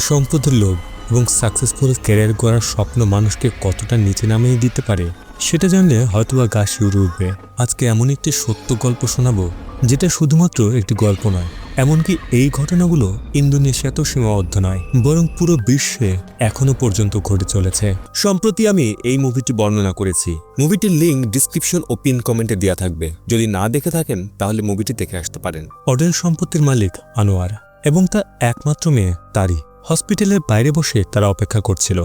সম্পদের লোভ এবং সাকসেসফুল ক্যারিয়ার গড়ার স্বপ্ন মানুষকে কতটা নিচে নামিয়ে দিতে পারে সেটা জানলে হয়তোবা গা শিউরে উঠবে। আজকে এমন একটি সত্য গল্প শোনাবো যেটা শুধুমাত্র একটি গল্প নয়, এমনকি এই ঘটনাগুলো ইন্দোনেশিয়াতেও সীমাবদ্ধ নয়, বরং পুরো বিশ্বে এখনো পর্যন্ত ঘটে চলেছে। সম্প্রতি আমি এই মুভিটি বর্ণনা করেছি। মুভিটির লিঙ্ক ডিসক্রিপশন ও পিন কমেন্টে দেওয়া থাকবে। যদি না দেখে থাকেন তাহলে মুভিটি দেখে আসতে পারেন। অডেল সম্পত্তির মালিক আনোয়ার এবং তার একমাত্র মেয়ে তারি হসপিটালের বাইরে বসে তারা অপেক্ষা করছিল।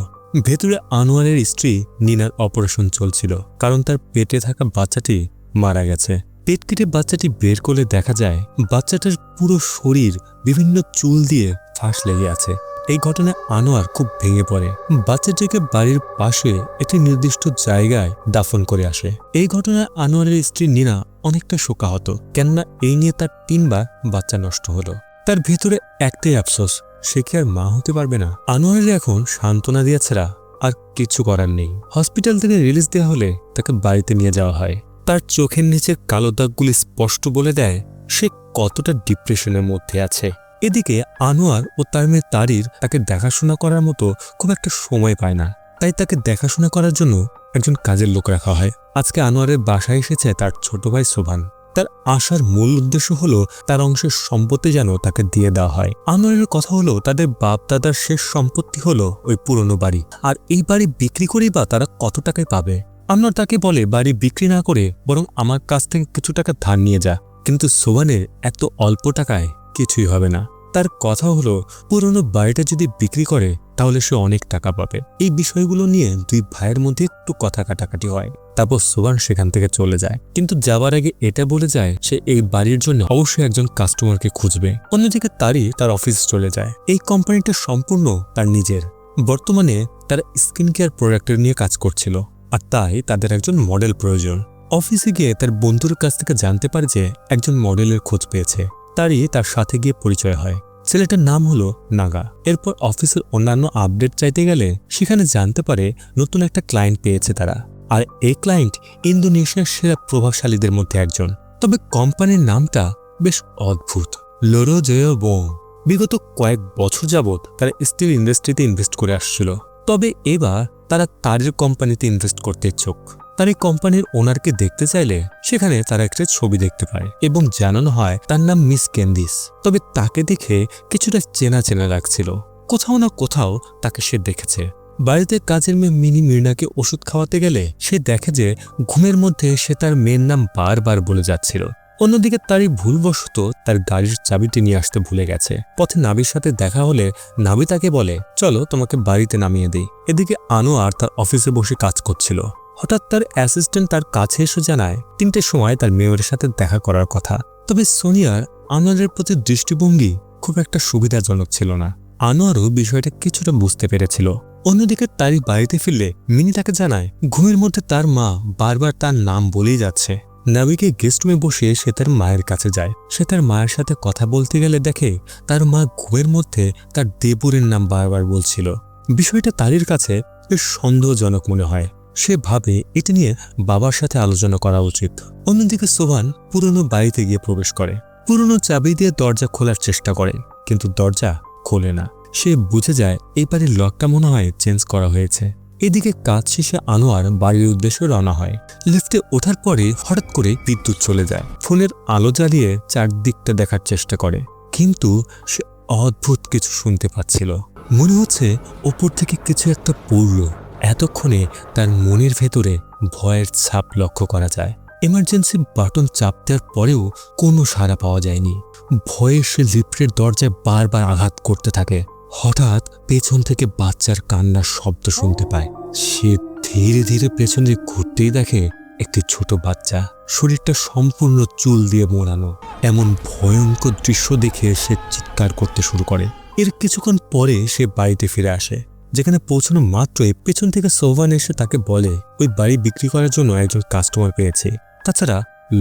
ভেতরে আনোয়ারের স্ত্রী নিনার অপারেশন চলছিল, কারণ তার পেটে থাকা বাচ্চাটি মারা গেছে। পেট কেটে বাচ্চাটি বের করলে দেখা যায় বাচ্চাটার পুরো শরীর বিভিন্ন চুল দিয়ে ফাঁস লেগে আছে। এই ঘটনায় আনোয়ার খুব ভেঙে পড়ে। বাচ্চাটিকে বাড়ির পাশে একটি নির্দিষ্ট জায়গায় দাফন করে আসে। এই ঘটনায় আনোয়ারের স্ত্রী নিনা অনেকটা শোকাহত, কেননা এই নিয়ে তার 3 বার বাচ্চা নষ্ট হলো। তার ভেতরে একটাই আফসোস, সে কি আর মা হতে পারবে না। আনোয়ারের এখন সান্ত্বনা দেওয়া ছাড়া আর কিছু করার নেই। হসপিটাল থেকে রিলিজ দেওয়া হলে তাকে বাড়িতে নিয়ে যাওয়া হয়। তার চোখের নিচের কালো দাগগুলি স্পষ্ট বলে দেয় সে কতটা ডিপ্রেশনের মধ্যে আছে। এদিকে আনোয়ার ও তার মেয়ে তারির তাকে দেখাশোনা করার মতো খুব একটা সময় পায় না, তাই তাকে দেখাশোনা করার জন্য একজন কাজের লোক রাখা হয়। আজকে আনোয়ারের বাসায় এসেছে তার ছোট ভাই সোভান। তার আসার মূল উদ্দেশ্য হলো তার অংশের সম্পত্তি যেন তাকে দিয়ে দেওয়া হয়। আনোয়ারের কথা হলো তাদের বাপ দাদার শেষ সম্পত্তি হলো ওই পুরনো বাড়ি, আর এই বাড়ি বিক্রি করেই বা তারা কত টাকায় পাবে। আনোয়ার তাকে বলে বাড়ি বিক্রি না করে বরং আমার কাছ থেকে কিছু টাকা ধার নিয়ে যা, কিন্তু সোভানের এত অল্প টাকায় কিছুই হবে না। তার কথা হলো পুরনো বাড়িটা যদি বিক্রি করে তাহলে সে অনেক টাকা পাবে। এই বিষয়গুলো নিয়ে দুই ভাইয়ের মধ্যে একটু কথা কাটাকাটি হয়। তারপর সোভান সেখান থেকে চলে যায়, কিন্তু যাওয়ার আগে এটা বলে যায় সে এই বাড়ির জন্য অবশ্যই একজন কাস্টমারকে খুঁজবে। অন্যদিকে তারি তার অফিস চলে যায়। এই কোম্পানিটা সম্পূর্ণ তার নিজের। বর্তমানে তারা স্কিন কেয়ার প্রোডাক্টের নিয়ে কাজ করছিল, আর তাই তাদের একজন মডেল প্রয়োজন। অফিসে গিয়ে তার বন্ধুর কাছ থেকে জানতে পারে যে একজন মডেলের খোঁজ পেয়েছে। তারই তার সাথে গিয়ে পরিচয় হয়। ছেলেটার নাম হলো নাগা। এরপর অফিসের অন্যান্য আপডেট চাইতে গেলে সেখানে জানতে পারে নতুন একটা ক্লায়েন্ট পেয়েছে তারা, আর এই ক্লায়েন্ট ইন্দোনেশিয়ার সেরা প্রভাবশালীদের মধ্যে একজন। তবে কোম্পানির নামটা বেশ অদ্ভুত, লোরো জয় বং। বিগত কয়েক বছর যাবৎ তারা স্টিল ইন্ডাস্ট্রিতে ইনভেস্ট করে আসছিল, তবে এবার তারা তারের কোম্পানিতে ইনভেস্ট করতে ইচ্ছুক। তার এই কোম্পানির ওনারকে দেখতে চাইলে সেখানে তারা একটা ছবি দেখতে পায় এবং জানানো হয় তার নাম মিস ক্যান্ডিস। তবে তাকে দেখে কিছুটা চেনা চেনা লাগছিল, কোথাও না কোথাও তাকে সে দেখেছে। বাড়িতে কাজের মেয়ে মিনি মির্নাকে ওষুধ খাওয়াতে গেলে সে দেখে যে ঘুমের মধ্যে সে তার মেয়ের নাম বারবার বলে যাচ্ছিল। অন্যদিকে তারই ভুলবশত তার গাড়ির চাবিটি নিয়ে আসতে ভুলে গেছে। পথে নাবির সাথে দেখা হলে নাবি তাকে বলে চলো তোমাকে বাড়িতে নামিয়ে দিই। এদিকে আনোয়ার তার অফিসে বসে কাজ করছিল। হঠাৎ তার অ্যাসিস্ট্যান্ট তার কাছে এসে জানায় 3টের সময় তার মেয়ের সাথে দেখা করার কথা। তবে সোনিয়ার আনোয়ারের প্রতি দৃষ্টিভঙ্গি খুব একটা সুবিধাজনক ছিল না। আনোয়ারও বিষয়টা কিছুটা বুঝতে পেরেছিল। অন্যদিকে তারই বাড়িতে ফিরলে মিনি তাকে জানায় ঘুমের মধ্যে তার মা বারবার তার নাম বলেই যাচ্ছে। নাবিকে গেস্ট রুমে বসে সে তার মায়ের কাছে যায়। সে তার মায়ের সাথে কথা বলতে গেলে দেখে তার মা ঘুমের মধ্যে তার দেবরের নাম বারবার বলছিল। বিষয়টা তারির কাছে বেশ সন্দেহজনক মনে হয়। সে ভাবে এটা নিয়ে বাবার সাথে আলোচনা করা উচিত। অন্যদিকে সোভান পুরনো বাড়িতে গিয়ে প্রবেশ করে। পুরনো চাবি দিয়ে দরজা খোলার চেষ্টা করে, কিন্তু দরজা খোলে না। সে বুঝে যায় এই বাড়ির লকটা মনে হয় চেঞ্জ করা হয়েছে। এদিকে কাজ শেষে আনোয়ার বাড়ির উদ্দেশ্যে রওনা হয়। লিফটে ওঠার পরে হঠাৎ করে বিদ্যুৎ চলে যায়। ফোনের আলো জ্বালিয়ে চারদিকটা দেখার চেষ্টা করে, কিন্তু সে অদ্ভুত কিছু শুনতে পাচ্ছিল। মনে হচ্ছে ওপর থেকে কিছু একটা পড়ল। এতক্ষণে তার মনের ভেতরে ভয়ের ছাপ লক্ষ্য করা যায়। এমার্জেন্সি বাটন চাপ দেওয়ার পরেও কোনো সাড়া পাওয়া যায়নি। ভয়ে সে লিফটের দরজায় বারবার আঘাত করতে থাকে। হঠাৎ পেছন থেকে বাচ্চার কান্নার শব্দ শুনতে পায়। সে ধীরে ধীরে পেছনে ঘুরতেই দেখে একটি ছোট বাচ্চা, শরীরটা সম্পূর্ণ চুল দিয়ে মোড়ানো। এমন ভয়ঙ্কর দৃশ্য দেখে সে চিৎকার করতে শুরু করে। এর কিছুক্ষণ পরে সে বাড়িতে ফিরে আসে, যেখানে পৌঁছানো মাত্রই পেছন থেকে সোভান এসে তাকে বলে ওই বাড়ি বিক্রি করার জন্য একজন কাস্টমার পেয়েছে। তাছাড়া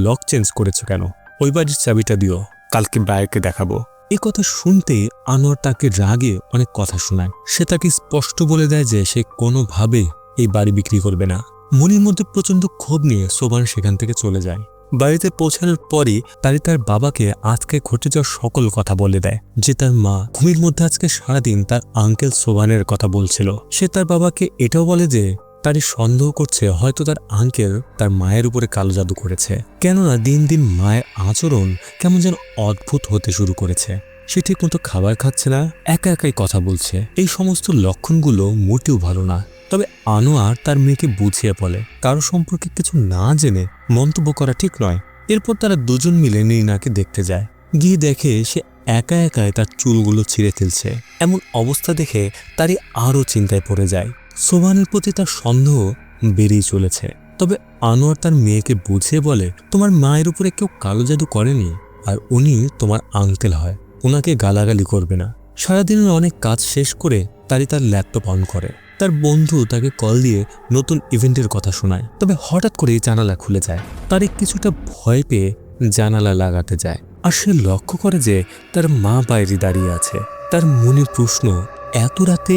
লক চেঞ্জ করেছে কেন? ওই বাড়ির চাবিটা দিও, কালকে বায়ারকে দেখাবো। এই কথা শুনতে আনোয়ার তাকে রাগে অনেক কথা শোনায়। সে তাকে স্পষ্ট বলে দেয় যে সে কোনোভাবে এই বাড়ি বিক্রি করবে না। মনের মধ্যে প্রচন্ড ক্ষোভ নিয়ে সোভান সেখান থেকে চলে যায়। বাড়িতে পৌঁছানোর পরই তারি তার বাবাকে আজকে ঘটে যাওয়া সকল কথা বলে দেয়, যে তার মা ঘুমের মধ্যে আজকে সারাদিন তার আঙ্কেল সোভানের কথা বলছিল। সে তার বাবাকে এটাও বলে যে তারই সন্দেহ করছে হয়তো তার আঙ্কেল তার মায়ের উপরে কালো জাদু করেছে, কেননা দিন দিন মায়ের আচরণ কেমন যেন অদ্ভুত হতে শুরু করেছে। সে ঠিকমতো খাবার খাচ্ছে না, একা একাই কথা বলছে। এই সমস্ত লক্ষণগুলো মোটেও ভালো না। তবে আনোয়ার তার মেয়েকে বুঝিয়ে বলে কারো সম্পর্কে কিছু না জেনে মন্তব্য করা ঠিক নয়। এরপর তারা দুজন মিলে নীনাকে দেখতে যায়। গিয়ে দেখে সে একা একাই তার চুলগুলো ছিঁড়ে ফেলছে। এমন অবস্থা দেখে তারই আরও চিন্তায় পড়ে যায়। সোভানের প্রতি তার সন্দেহ বেড়েই চলেছে। তবে আনোয়ার তার মেয়েকে বুঝিয়ে বলে, তোমার মায়ের উপরে কেউ কালো জাদু করেনি, আর উনি তোমার আঙ্কেল হয়, ওনাকে গালাগালি করবে না। সারাদিনের অনেক কাজ শেষ করে তারই তার ল্যাপটপ অন করে। তার বন্ধু তাকে কল দিয়ে নতুন ইভেন্টের কথা শোনায়। তবে হঠাৎ করেই জানালা খুলে যায়। তারই কিছুটা ভয় পেয়ে জানালা লাগাতে যায়, আর সে লক্ষ্য করে যে তার মা বাইরে দাঁড়িয়ে আছে। তার মনে প্রশ্ন, এত রাতে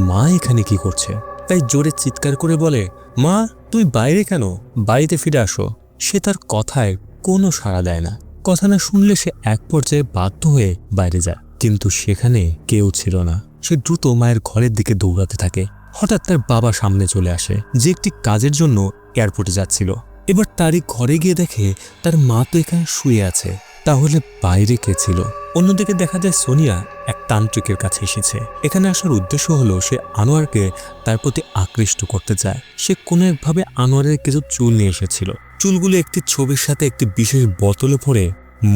মা এখানে কি করছে? তাই জোরে চিৎকার করে বলে, মা তুমি বাইরে কেন? বাড়িতে ফিরে আসো। সে তার কথায় কোনো সাড়া দেয় না। কথা না শুনলে সে এক পর্যায়ে বাধ্য হয়ে বাইরে যায়, কিন্তু সেখানে কেউ ছিল না। সে দ্রুত মায়ের ঘরের দিকে দৌড়াতে থাকে। হঠাৎ তার বাবা সামনে চলে আসে, যে একটি কাজের জন্য এয়ারপোর্টে যাচ্ছিল। এবার তারই ঘরে গিয়ে দেখে তার মা তো এখানে শুয়ে আছে, তাহলে বাইরে কে ছিল? অন্যদিকে দেখা যায় সোনিয়া এক তান্ত্রিকের কাছে এসেছে। এখানে আসার উদ্দেশ্য হলো সে আনোয়ারকে তার প্রতি আকৃষ্ট করতে চায়। সে কোনো একভাবে আনোয়ারের কিছু চুল নিয়ে এসেছিল। চুলগুলো একটি ছবির সাথে একটি বিশেষ বোতলে ভরে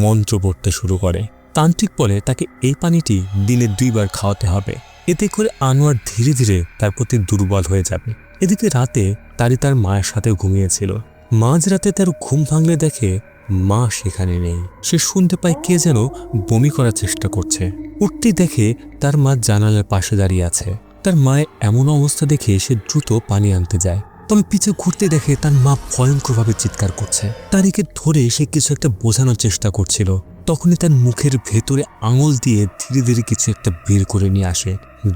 মন্ত্র পড়তে শুরু করে। তান্ত্রিক বলে তাকে এই পানিটি দিনে 2 বার খাওয়াতে হবে, এতে করে আনোয়ার ধীরে ধীরে তার প্রতি দুর্বল হয়ে যাবে। এদিকে রাতে তারই তার মায়ের সাথে ঘুমিয়েছিল। মাঝরাতে তার ঘুম ভাঙলে দেখে মা সেখানে নেই। সে শুনতে পায় কে যেন বমি করার চেষ্টা করছে। উঠতেই দেখে তার মা জানালার পাশে দাঁড়িয়ে আছে। তার মায়ের এমন অবস্থা দেখে সে দ্রুত পানি আনতে যায়। তবে পিছে ঘুরতে দেখে তার মা ভয়ঙ্করভাবে চিৎকার করছে। তারিকে ধরে সে কিছু একটা বোঝানোর চেষ্টা করছিল। তখনই তার মুখের ভেতরে আঙুল দিয়ে ধীরে ধীরে কিছু একটা বের করে নিয়ে আসে।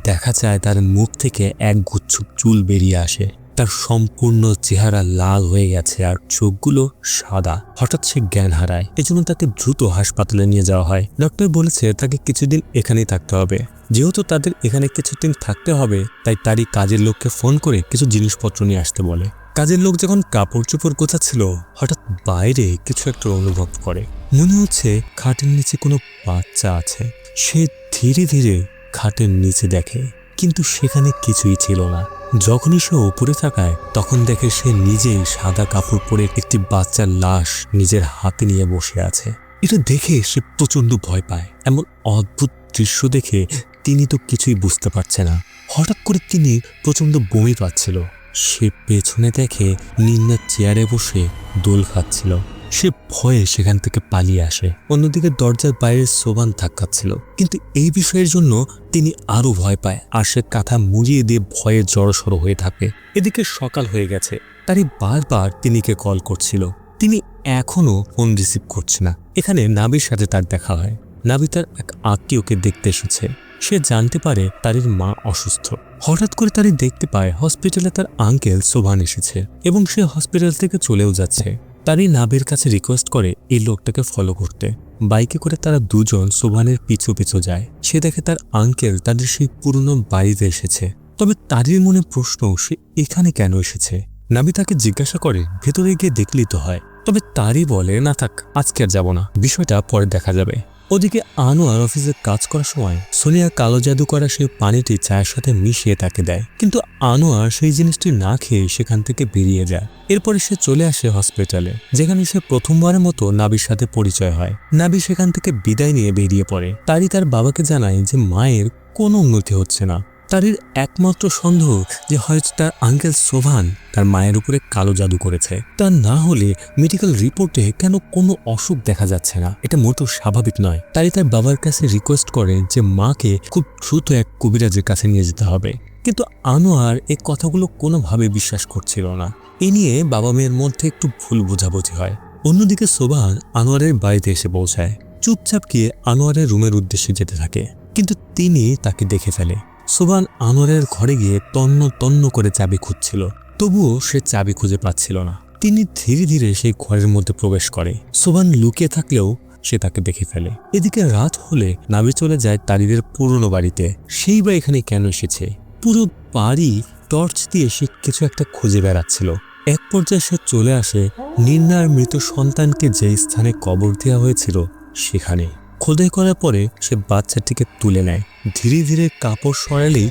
দেখা যায় তার মুখ থেকে এক গুচ্ছ চুল বেরিয়ে আসে। তার সম্পূর্ণ চেহারা লাল হয়ে গেছে আর চোখগুলো সাদা। হঠাৎ সে জ্ঞান হারায়। এজন্য তাকে দ্রুত হাসপাতালে নিয়ে যাওয়া হয়। ডক্টর বলেছে তাকে কিছুদিন এখানেই থাকতে হবে। যেহেতু তাদের এখানে কিছুদিন থাকতে হবে, তাই তারই কাজের লোককে ফোন করে কিছু জিনিসপত্র নিয়ে আসতে বলে। কাজের লোক যখন কাপড় চোপড় গোছাচ্ছিল, হঠাৎ বাইরে কিছু একটা অনুভব করে। মনে হচ্ছে খাটের নিচে কোনো বাচ্চা আছে। সে ধীরে ধীরে খাটের নিচে দেখে, কিন্তু সেখানে কিছুই ছিল না। যখনই সে উপরে তাকায়, তখন দেখে সে নিজেই সাদা কাপড় পরে একটি বাচ্চার লাশ নিজের হাতে নিয়ে বসে আছে। এটা দেখে সে প্রচন্ড ভয় পায়। এমন অদ্ভুত দৃশ্য দেখে তিনি তো কিছুই বুঝতে পারছে না। হঠাৎ করে তিনি প্রচন্ড বমি পাচ্ছিল। সে পেছনে দেখে নিন্নার চেয়ারে বসে দোল খাচ্ছিল। সে ভয়ে সেখান থেকে পালিয়ে আসে। অন্যদিকে দরজার বাইরে সোভান ধাক্কাচ্ছিল, কিন্তু এই বিষয়ের জন্য তিনি আরো ভয় পায়, আর সে কাঁথা মুড়িয়ে দিয়ে ভয়ে জড়সড় হয়ে থাকে। এদিকে সকাল হয়ে গেছে। তারই বারবার তিনিকে কল করছিল, তিনি এখনো ফোন রিসিভ করছে না। এখানে নাবির সাথে তার দেখা হয়। নাবি তার এক আত্মীয়কে দেখতে এসেছে। সে জানতে পারে তারির মা অসুস্থ। হঠাৎ করে তারি দেখতে পায় হসপিটালে তার আঙ্কেল সোভান এসেছে এবং সে হসপিটাল থেকে চলেও যাচ্ছে। তারই নাবির কাছে রিকোয়েস্ট করে এই লোকটাকে ফলো করতে। বাইকে করে তারা দুজন সোভানের পিছু পিছু যায়। সে দেখে তার আঙ্কেল তাদের সেই পুরনো বাড়িতে এসেছে। তবে তারির মনে প্রশ্ন, সে এখানে কেন এসেছে? নাবি তাকে জিজ্ঞাসা করে ভেতরে গিয়ে দেখলেই তো হয়। তবে তারই বলে, না থাক, আজকে আর যাব না, বিষয়টা পরে দেখা যাবে। ওদিকে আনোয়ার অফিসে কাজ করার সময় সোনিয়া কালো জাদু করা সেই পানিটি চায়ের সাথে মিশিয়ে তাকে দেয়, কিন্তু আনোয়ার সেই জিনিসটি না খেয়ে সেখান থেকে বেরিয়ে যায়। এরপরে সে চলে আসে হসপিটালে, যেখানে সে প্রথমবারের মতো নাবির সাথে পরিচয় হয়। নাবি সেখান থেকে বিদায় নিয়ে বেরিয়ে পড়ে। তারই তার বাবাকে জানায় যে মায়ের কোনো উন্নতি হচ্ছে না। তারির একমাত্র সন্দেহ যে হয়তো তার আঙ্কেল সোভান তার মায়ের উপরে কালো জাদু করেছে। তা না হলে মেডিকেল রিপোর্টে কেন কোনো অসুখ দেখা যাচ্ছে না? এটা মোটেও স্বাভাবিক নয়। তারই তার বাবার কাছে রিকোয়েস্ট করে যে মাকে খুব দ্রুত এক কবিরাজের কাছে নিয়ে যেতে হবে, কিন্তু আনোয়ার এই কথাগুলো কোনোভাবে বিশ্বাস করছিল না। এ নিয়ে বাবা মেয়ের মধ্যে একটু ভুল বোঝাবুঝি হয়। অন্যদিকে সোভান আনোয়ারের বাড়িতে এসে পৌঁছায়। চুপচাপ গিয়ে আনোয়ারের রুমের উদ্দেশ্যে যেতে থাকে, কিন্তু তিনি তাকে দেখে ফেলে। সোভান আনোয়ারের ঘরে গিয়ে তন্ন তন্ন করে চাবি খুঁজছিল, তবুও সে চাবি খুঁজে পাচ্ছিল না। তিনি ধীরে ধীরে সেই ঘরের মধ্যে প্রবেশ করে। সোবান লুকিয়ে থাকলেও সে তাকে দেখে ফেলে। এদিকে রাত হলে নাভি চলে যায় তারিদের পুরনো বাড়িতে। সেই বা এখানে কেন এসেছে? পুরো বাড়ি টর্চ দিয়ে সে কিছু একটা খুঁজে বেড়াচ্ছিল। এক পর্যায়ে সে চলে আসে নির্নার মৃত সন্তানকে যে স্থানে কবর দেওয়া হয়েছিল সেখানে। খোদাই করার পরে সে বাচ্চাটিকে তুলে নেয়। ধীরে ধীরে কাপড় সরালেই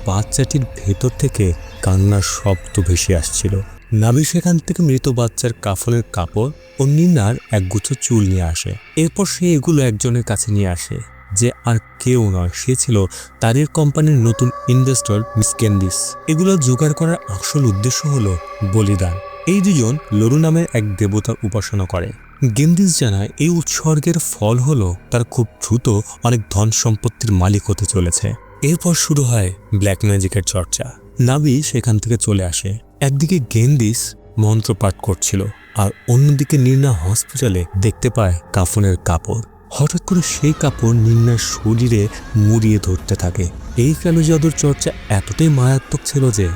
বাচ্চাটির ভেতর থেকে কান্নার শব্দ ভেসে আসছিল। নাভি সেখান থেকে মৃত বাচ্চার কাফনের কাপড় ও নির্নার একগুচ্ছ চুল নিয়ে আসে। এরপর সে এগুলো একজনের কাছে নিয়ে আসে, যে আর কেউ নয়, সে ছিল তাদের কোম্পানির নতুন ইনভেস্টর মিস গেন্দিস। এগুলো জোগাড় করার আসল উদ্দেশ্য হলো বলিদান। এই দুজন লরু নামের এক দেবতার উপাসনা করে। গেন্দিস জানায় এই উৎসর্গের ফল হলো তার খুব দ্রুত অনেক ধন সম্পত্তির মালিক হতে চলেছে। এরপর শুরু হয় ব্ল্যাক ম্যাজিকের চর্চা। নাভি সেখান থেকে চলে আসে। একদিকে গেন্দিস মন্ত্র পাঠ করছিল, আর অন্যদিকে নির্না হসপিটালে দেখতে পায় কাফনের কাপড়। হঠাৎ করে সেই কাপড় নির্নার শরীরে মুড়িয়ে ধরতে থাকে। এই কালো জাদুর চর্চা এতটাই মারাত্মক ছিল যে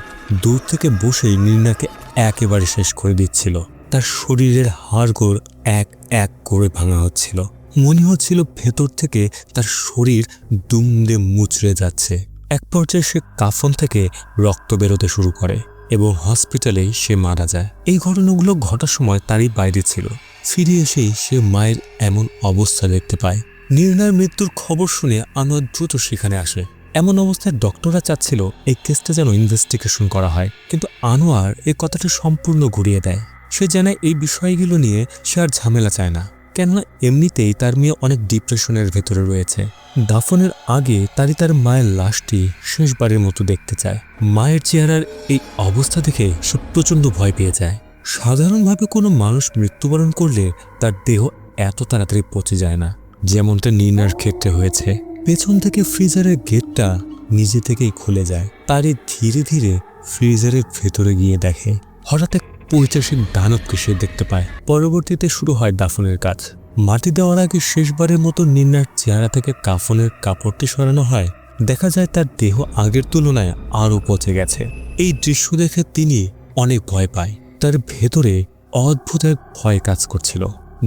দূর থেকে বসেই নির্নাকে একেবারে শেষ করে দিচ্ছিল। তার শরীরের হাড়গোড় এক এক করে ভাঙা হচ্ছিল। মনে হচ্ছিল ভেতর থেকে তার শরীর দুমড়ে মুচড়ে যাচ্ছে। এক পর্যায়ে সে কাফন থেকে রক্ত বেরোতে শুরু করে এবং হসপিটালেই সে মারা যায়। এই ঘটনাগুলো ঘটার সময় তারই বাইরে ছিল। ফিরে এসেই সে মায়ের এমন অবস্থা দেখতে পায়। নির্নার মৃত্যুর খবর শুনে আনোয়ার দ্রুত সেখানে আসে। এমন অবস্থায় ডক্টররা চাচ্ছিল এই কেসটা যেন ইনভেস্টিগেশন করা হয়, কিন্তু আনোয়ার এই কথাটা সম্পূর্ণ ঘুরিয়ে দেয়। সে জানায় এই বিষয়গুলো নিয়ে সে আর ঝামেলা চায় না, কেননা এমনিতেই তার মেয়ে অনেক ডিপ্রেশনের ভেতরে রয়েছে। দাফনের আগে তার মায়ের লাশটি শেষবারের মতো দেখতে চায়। মায়ের চেহারার এই অবস্থা দেখে সে প্রচণ্ড ভয় পেয়ে যায়। সাধারণভাবে কোনো মানুষ মৃত্যুবরণ করলে তার দেহ এত তাড়াতাড়ি পচে যায় না, যেমনটা নির্নার ক্ষেত্রে হয়েছে। পেছন থেকে ফ্রিজারের গেটটা নিজে থেকেই খুলে যায়। তারই ধীরে ধীরে ফ্রিজারের ভেতরে গিয়ে দেখে হঠাৎ এক পৈশাচিক দানবকে সে দেখতে পায়। পরবর্তীতে শুরু হয় দাফনের কাজ। মাটি দেওয়ার আগে শেষবারের মতো নির্নার চেহারা থেকে কাফনের কাপড়টি সরানো হয়। দেখা যায় তার দেহ আগের তুলনায় আরও পচে গেছে। এই দৃশ্য দেখে তিনি অনেক ভয় পায়। তার ভেতরে অদ্ভুত এক ভয় কাজ করছিল।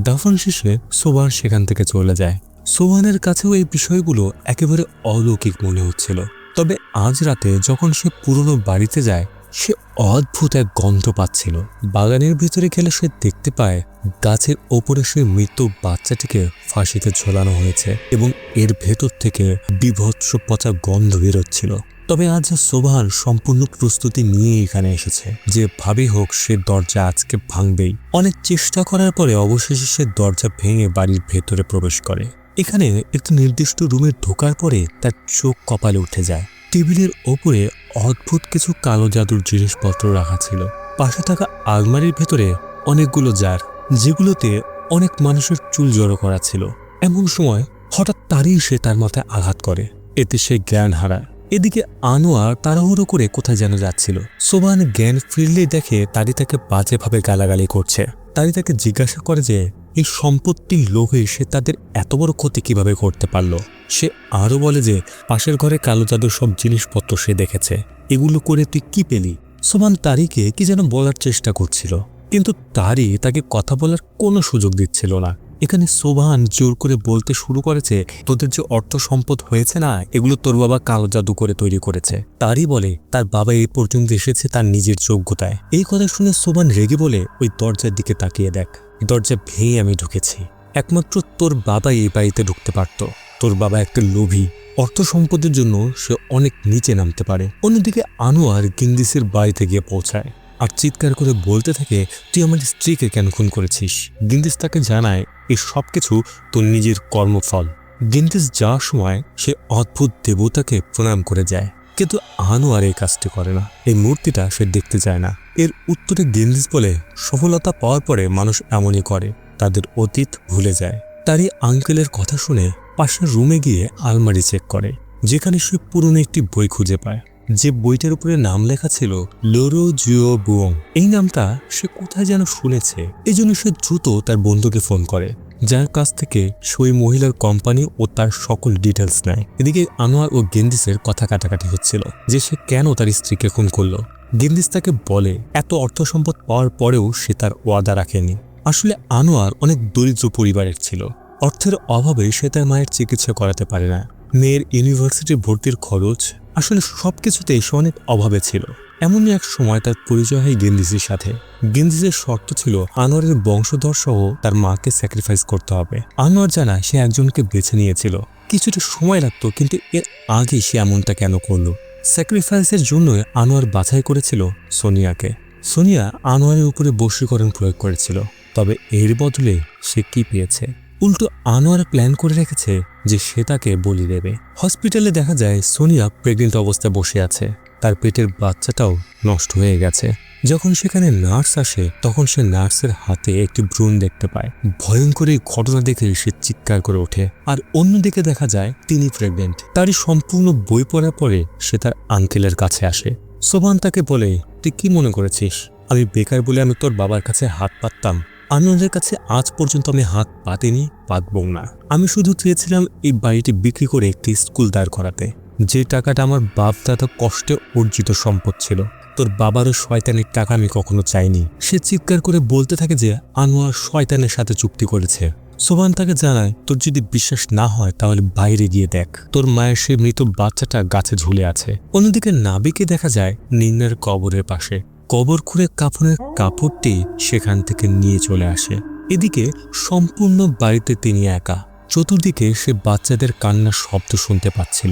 দাফন শেষে সোবান সেখান থেকে চলে যায়। সোবানের কাছেও এই বিষয়গুলো একেবারে অলৌকিক মনে হচ্ছিল। তবে আজ রাতে যখন সে পুরনো বাড়িতে যায়, সে অদ্ভুত এক গন্ধ পাচ্ছিল। বাগানের ভিতরে গেলে সে দেখতে পায় গাছের ওপরে সে মৃত বাচ্চাটিকে ফাঁসিতে ঝোলানো হয়েছে এবং এর ভেতর থেকে বীভৎস পচা গন্ধ বেরোচ্ছিল। তবে আজ সোবান সম্পূর্ণ প্রস্তুতি নিয়ে এখানে এসেছে। যে ভাবে হোক সে দরজা আজকে ভাঙবেই। অনেক চেষ্টা করার পরে অবশেষে সে দরজা ভেঙে বাড়ির ভেতরে প্রবেশ করে। এখানে একটি নির্দিষ্ট রুমে ঢোকার পরে তার চোখ কপালে উঠে যায়। টেবিলের ওপরে অদ্ভুত কিছু কালো জাদুর জিনিসপত্র রাখা ছিল। পাশে থাকা আলমারির ভেতরে অনেকগুলো জার, যেগুলোতে অনেক মানুষের চুল জড়ো করা ছিল। এমন সময় হঠাৎ তারই সে তার মাথায় আঘাত করে। এতে সে জ্ঞান হারায়। এদিকে আনোয়ার তাড়াহুড়ো করে কোথায় যেন যাচ্ছিল। সোবান জ্ঞান ফিরলেই দেখে তারি তাকে বাজেভাবে গালাগালি করছে। তারি তাকে জিজ্ঞাসা করে যে এই সম্পত্তির লোভে সে তাদের এত বড় ক্ষতি কিভাবে করতে পারল। সে আরও বলে যে পাশের ঘরে কালো জাদুর সব জিনিসপত্র সে দেখেছে। এগুলো করে তুই কি পেলি? সোবান তারিকে কি যেন বলার চেষ্টা করছিল, কিন্তু তারি তাকে কথা বলার কোনো সুযোগ দিচ্ছিল না। এখানে সোবান জোর করে বলতে শুরু করেছে, তোদের যে অর্থ সম্পদ হয়েছে না, এগুলো তোর বাবা কালো জাদু করে তৈরি করেছে। তারই বলে তার বাবা এই পর্যন্ত এসেছে তার নিজের যোগ্যতায়। এই কথা শুনে সোবান রেগে বলে, ওই দরজার দিকে তাকিয়ে দেখ, দরজা ভেঙে আমি ঢুকেছি। একমাত্র তোর বাবাই এই বাড়িতে ঢুকতে পারত। তোর বাবা একটা লোভী, অর্থ সম্পদের জন্য সে অনেক নিচে নামতে পারে। অন্যদিকে আনোয়ার গেন্দিসের বাড়িতে গিয়ে পৌঁছায় আর চিৎকার করে বলতে থাকে, তুই আমার স্ত্রীকে কেন খুন করেছিস? গেন্দিস তাকে জানায় এই সব কিছু তোর নিজের কর্মফল। গেন্দিস যাওয়ার সময় সে অদ্ভুত দেবতাকে প্রণাম করে যায়, কিন্তু আনোয়ার এই কাজটি করে না। এই মূর্তিটা সে দেখতে চায় না। এর উত্তরে গেন্দিস বলে, সফলতা পাওয়ার পরে মানুষ এমনই করে, তাদের অতীত ভুলে যায়। তারই আঙ্কেলের কথা শুনে পাশের রুমে গিয়ে আলমারি চেক করে, যেখানে সে পুরনো একটি বই খুঁজে পায়। যে বইটার উপরে নাম লেখা ছিল লোরো জিও বুয়ং। এই নামটা সে কোথায় যেন শুনেছে। এই জন্য সে দ্রুত তার বন্ধুকে ফোন করে। যার কাছ থেকে সেই মহিলার কোম্পানি ও তার সকল ডিটেলস নেয়। এদিকে আনোয়ার ও গেন্দিসের কথা কাটাকাটি হচ্ছিল যে সে কেন তার স্ত্রীকে খুন করলো। গেন্দিস তাকে বলে এত অর্থ সম্পদ পাওয়ার পরেও সে তার ওয়াদা রাখেনি। আসলে আনোয়ার অনেক দরিদ্র পরিবারের ছিল। অর্থের অভাবে সে তার মায়ের চিকিৎসা করাতে পারে না। মেয়ের ইউনিভার্সিটি ভর্তির খরচ, আসলে সবকিছুতেই সে অনেক অভাবে ছিল। এমনই এক সময় তার পরিচয় হয় গেন্দিসের সাথে। গেন্দিসের শর্ত ছিল আনোয়ারের বংশধর সহ তার মাকে স্যাক্রিফাইস করতে হবে। আনোয়ার জানায় সে একজনকে বেছে নিয়েছিল, কিছুটা সময় লাগতো, কিন্তু এর আগে সে এমনটা কেন করলো। স্যাক্রিফাইসের জন্য আনোয়ার বাছাই করেছিল সোনিয়াকে। সোনিয়া আনোয়ারের উপরে বশীকরণ প্রয়োগ করেছিল, তবে এর বদলে সে কি পেয়েছে? উল্টো আনোয়ার প্ল্যান করে রেখেছে যে সে তাকে বলি দেবে। হসপিটালে দেখা যায় সোনিয়া প্রেগনেন্ট অবস্থায় বসে আছে, তার পেটের বাচ্চাটাও নষ্ট হয়ে গেছে। যখন সেখানে নার্স আসে তখন সে নার্সের হাতে একটি ভ্রূণ দেখতে পায়। ভয়ঙ্কর এই ঘটনা দেখে সে চিৎকার করে ওঠে। আর অন্যদিকে দেখা যায় তিনি প্রেগনেন্ট। তারই সম্পূর্ণ বই পড়ার পরে সে তার আঙ্কেলের কাছে আসে। সোভান তাকে বলে, তুই কি মনে করেছিস আমি বেকার বলে আমি তোর বাবার কাছে হাত পাততাম? আনোয়ারের কাছে আজ পর্যন্ত আমি হাত পাতিনি, পাতবো না। আমি শুধু চেয়েছিলাম এই বাড়িটি বিক্রি করে একটি স্কুল দাঁড় করাতে, যে টাকাটা আমার বাপ দাদা কষ্টে অর্জিত সম্পদ ছিল। তোর বাবারও শয়তানের টাকা আমি কখনো চাইনি। সে চিৎকার করে বলতে থাকে যে আনোয়ার শয়তানের সাথে চুক্তি করেছে। সোভান তাকে জানায়, তোর যদি বিশ্বাস না হয় তাহলে বাইরে গিয়ে দেখ, তোর মায়ের সে মৃত বাচ্চাটা গাছে ঝুলে আছে। অন্যদিকে নাবিকে দেখা যায় নিন্নার কবরের পাশে। কবর খুঁড়ে কাফনের কাপড়টি সেখান থেকে নিয়ে চলে আসে। এদিকে সম্পূর্ণ বাড়িতে তিনি একা। চতুর্দিকে সে বাচ্চাদের কান্নার শব্দ শুনতে পাচ্ছিল।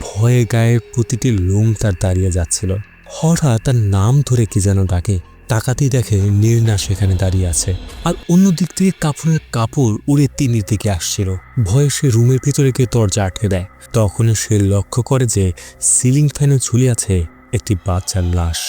ভয়ে গায়ের প্রতিটি লোম তার দাঁড়িয়ে যাচ্ছিল। হঠাৎ তার নাম ধরে কি যেন ডাকে। তাকাতেই দেখে নির্না সেখানে দাঁড়িয়ে আছে, আর অন্য দিক থেকে কাফনের কাপড় উড়ে তিনির দিকে আসছিল। ভয়ে সে রুমের ভিতরে গিয়ে দরজা আটকে দেয়। তখনই সে লক্ষ্য করে যে সিলিং ফ্যানে ঝুলে আছে একটি বাচ্চার লাশ,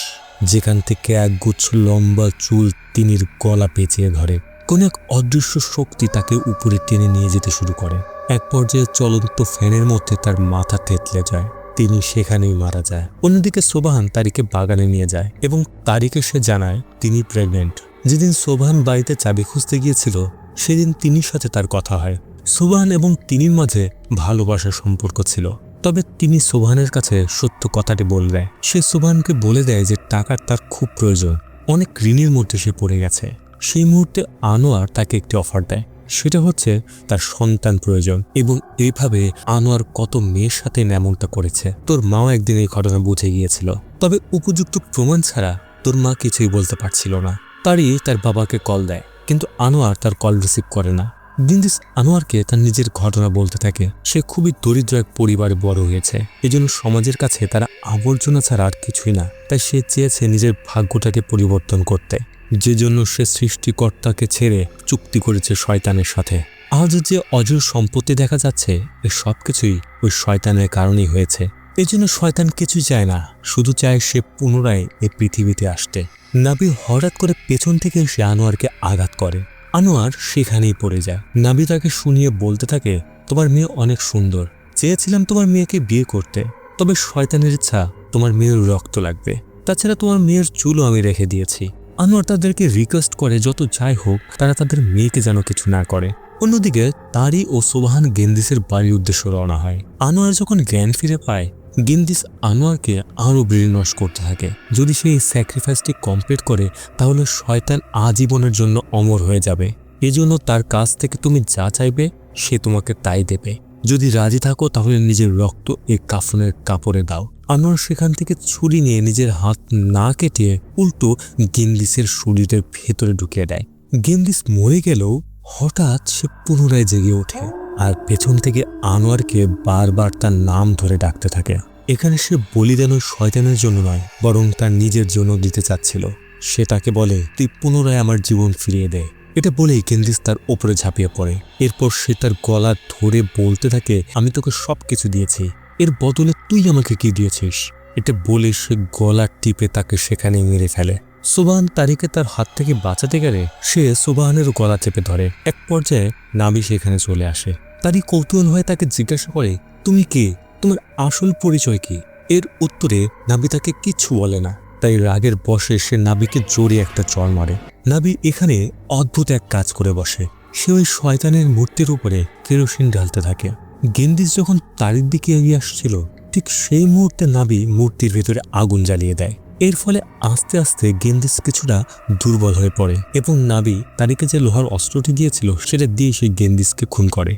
যেখান থেকে একগুচ্ছ লম্বা চুল তিনির গলা পেঁচিয়ে ধরে। কোন এক অদৃশ্য শক্তি তাকে উপরে টেনে নিয়ে যেতে শুরু করে। এক পর্যায়ে চলন্ত ফ্যানের মধ্যে তার মাথা থেতলে যায়, তিনি সেখানেই মারা যায়। অন্যদিকে সোবাহান তারিকে বাগানে নিয়ে যায় এবং তারিকে সে জানায় তিনি প্রেগনেন্ট। যেদিন সোবাহান বাড়িতে চাবি খুঁজতে গিয়েছিল সেদিন তিনির সাথে তার কথা হয়। সোবাহান এবং তিনির মাঝে ভালোবাসার সম্পর্ক ছিল, তবে তিনি সোবাহানের কাছে সত্য কথাটি বলে দেয়। সে সোবাহানকে বলে দেয় যে টাকার তার খুব প্রয়োজন, অনেক ঋণের মধ্যে সে পড়ে গেছে। সেই মুহূর্তে আনোয়ার তাকে একটি অফার দেয়, সেটা হচ্ছে তার সন্তান প্রয়োজন। এবং এইভাবে আনোয়ার কত মেয়ের সাথে এমনটা করেছে। তোর মাও একদিন এই ঘটনা বুঝে গিয়েছিল, তবে উপযুক্ত প্রমাণ ছাড়া তোর মা কিছুই বলতে পারছিল না। তারই তার বাবাকে কল দেয়, কিন্তু আনোয়ার তার কল রিসিভ করে না। গেন্দিস আনোয়ারকে তার নিজের ঘটনা বলতে থাকে। সে খুবই দরিদ্র এক পরিবারে বড় হয়েছে, এজন্য সমাজের কাছে তারা আবর্জনা ছাড়া আর কিছুই না। তাই সে চেয়েছে নিজের ভাগ্যটাকে পরিবর্তন করতে, যে জন্য সে সৃষ্টিকর্তাকে ছেড়ে চুক্তি করেছে শয়তানের সাথে। আজ যে অজর সম্পত্তি দেখা যাচ্ছে এ সবকিছুই ওই শয়তানের কারণেই হয়েছে। এই জন্য শয়তান কিছুই চায় না, শুধু চায় সে পুনরায় এই পৃথিবীতে আসতে। নাবি হঠাৎ করে পেছন থেকে সে আনোয়ারকে আঘাত করে। আনোয়ার সেখানেই পড়ে যায়। নাবি তাকে শুনিয়ে বলতে থাকে, তোমার মেয়ে অনেক সুন্দর, চেয়েছিলাম তোমার মেয়েকে বিয়ে করতে, তবে শয়তানের ইচ্ছা তোমার মেয়ের রক্ত লাগবে। তাছাড়া তোমার মেয়ের চুলও আমি রেখে দিয়েছি। আনোয়ার তাদেরকে রিকোয়েস্ট করে যত যাই হোক তারা তাদের মেয়েকে যেন কিছু না করে। অন্যদিকে তারি ও সোবাহান গেন্দিসের বাড়ির উদ্দেশ্যে রওনা হয়। আনোয়ার যখন জ্ঞান ফিরে পায়, গেন্দিস আনোয়ারকে আরও ব্রেনওয়াশ করতে থাকে। যদি সে এই স্যাক্রিফাইসটি কমপ্লিট করে তাহলে শয়তান আজীবনের জন্য অমর হয়ে যাবে। এজন্য তার কাছ থেকে তুমি যা চাইবে সে তোমাকে তাই দেবে। যদি রাজি থাকো তাহলে নিজের রক্ত এই কাফনের কাপড়ে দাও। আনোয়ার সেখান থেকে ছুরি নিয়ে নিজের হাত না কেটে উল্টো গেন্দিসের শরীরের ভেতরে ঢুকিয়ে দেয়। গেন্দিস মরে গেলেও হঠাৎ সে পুনরায় জেগে ওঠে আর পেছন থেকে আনোয়ারকে বারবার তার নাম ধরে ডাকতে থাকে। এখানে সে বলিদান শয়তানের জন্য নয়, বরং তার নিজের জন্য দিতে চাচ্ছিল। সে তাকে বলে, তুই পুনরায় আমার জীবন ফিরিয়ে দে। এটা বলেই গেন্দিস তার ওপরে ঝাঁপিয়ে পড়ে। এরপর সে তার গলা ধরে বলতে থাকে, আমি তোকে সবকিছু দিয়েছি, এর বদলে তুই আমাকে কি দিয়েছিস? এটা বলে সে গলা টিপে তাকে সেখানে মেরে ফেলে। সোবাহান তারিকে তার হাত থেকে বাঁচাতে গেলে সে সোবাহানের গলা চেপে ধরে। এক পর্যায়ে নাবি সেখানে চলে আসে। তারই কৌতূহল হয়ে তাকে জিজ্ঞাসা করে, তুমি কে, তোমার আসল পরিচয় কি? এর উত্তরে নাবি তাকে কিচ্ছু বলে না। তাই রাগের বশে সে নাবিকে জোরে একটা চড় মারে। নাবি এখানে অদ্ভুত এক কাজ করে বসে। সে ওই শয়তানের মূর্তির উপরে কেরোসিন ঢালতে থাকে। গেন্দিস যখন তার দিকে এগিয়ে আসছিল, ঠিক সেই মুহূর্তে নাবি মূর্তির ভেতরে আগুন জ্বালিয়ে দেয়। এর ফলে আস্তে আস্তে গেন্দিস কিছুটা দুর্বল হয়ে পড়ে এবং নাবি তারিকে যে লোহার অস্ত্রটি দিয়েছিল সেটা দিয়ে সেই গেন্দিসকে খুন করে।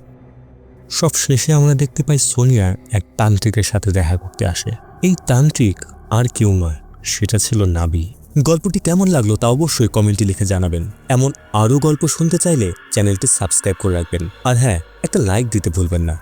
সব শেষে আমরা দেখতে পাই সোনিয়া এক তান্ত্রিকের সাথে দেখা করতে আসে। এই তান্ত্রিক আর কেউ নয়, সেটা ছিল নাবি। গল্পটি কেমন লাগলো তা অবশ্যই কমেন্টে লিখে জানাবেন। এমন আরও গল্প শুনতে চাইলে চ্যানেলটি সাবস্ক্রাইব করে রাখবেন। আর হ্যাঁ, একটা লাইক দিতে ভুলবেন না।